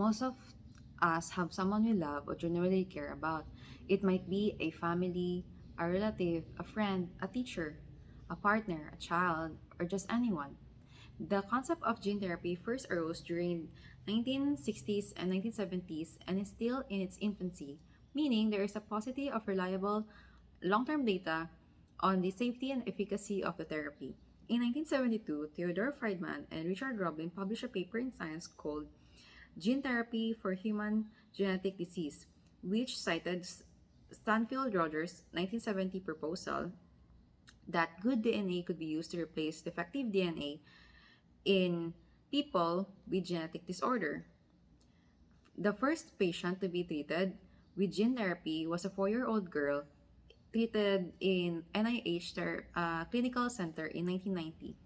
Most of us have someone we love or genuinely care about. It might be a family, a relative, a friend, a teacher, a partner, a child, or just anyone. The concept of gene therapy first arose during 1960s and 1970s and is still in its infancy, meaning there is a paucity of reliable long-term data on the safety and efficacy of the therapy. In 1972, Theodore Friedman and Richard Roblin published a paper in Science called Gene Therapy for Human Genetic Disease, which cited Stanfield Rogers' 1970 proposal that good DNA could be used to replace defective DNA in people with genetic disorder. The first patient to be treated with gene therapy was a 4-year-old girl treated in NIH Clinical Center in 1990.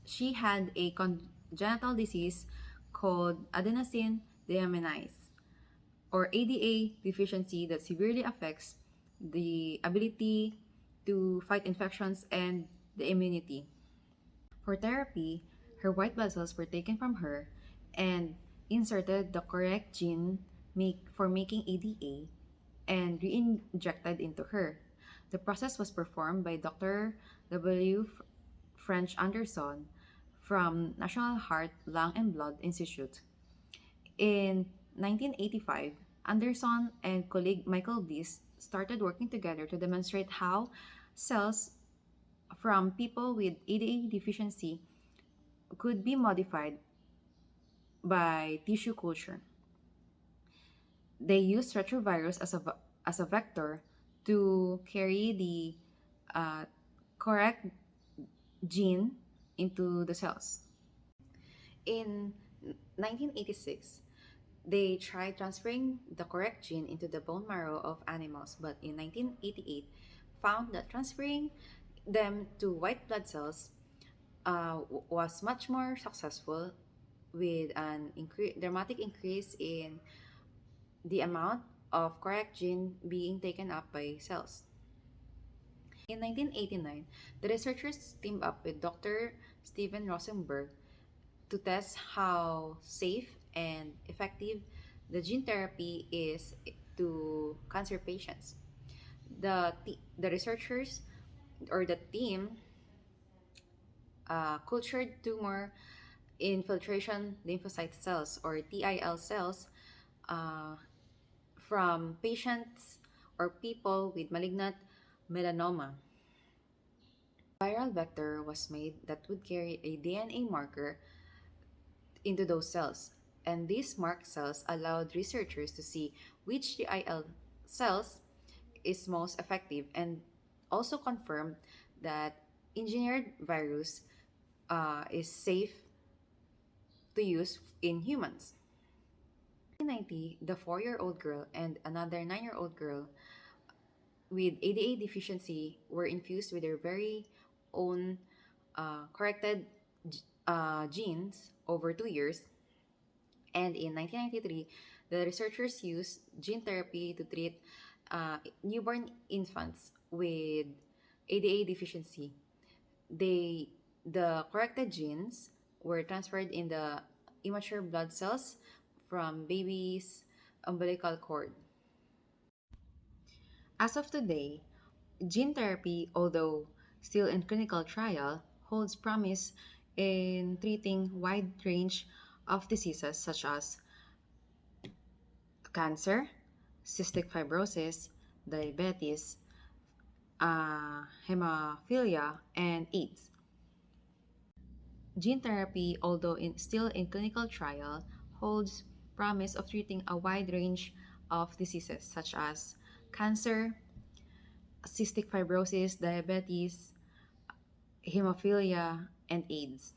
She had a congenital disease called adenosine deaminase or ADA deficiency that severely affects the ability to fight infections and the immunity. For therapy, her white blood cells were taken from her and inserted the correct gene for making ADA and re-injected into her. The process was performed by Dr. W. French Anderson from National Heart, Lung, and Blood Institute. In 1985, Anderson and colleague Michael Bliss started working together to demonstrate how cells from people with ADA deficiency could be modified by tissue culture. They used retrovirus as a vector to carry the uh, correct gene into the cells. In 1986, they tried transferring the correct gene into the bone marrow of animals, but in 1988 found that transferring them to white blood cells was much more successful with an dramatic increase in the amount of correct gene being taken up by cells. In 1989, the researchers teamed up with Dr. Steven Rosenberg to test how safe and effective the gene therapy is to cancer patients. The researchers or the team cultured tumor infiltration lymphocyte cells or TIL cells uh, from patients or people with malignant melanoma. Viral vector was made that would carry a DNA marker into those cells, and these marked cells allowed researchers to see which TIL cells is most effective and also confirmed that engineered virus is safe to use in humans. In 1990, the 4-year-old girl and another 9-year-old girl with ADA deficiency were infused with their very own corrected genes over 2 years. And in 1993, the researchers used gene therapy to treat newborn infants with ADA deficiency. They, the corrected genes were transferred in the immature blood cells from baby's umbilical cord. As of today, gene therapy, although still in clinical trial, holds promise in treating wide range of diseases such as cancer, cystic fibrosis, diabetes, hemophilia, and AIDS. Gene therapy, although still in clinical trial, holds promise of treating a wide range of diseases such as cancer, cystic fibrosis, diabetes, hemophilia, and AIDS.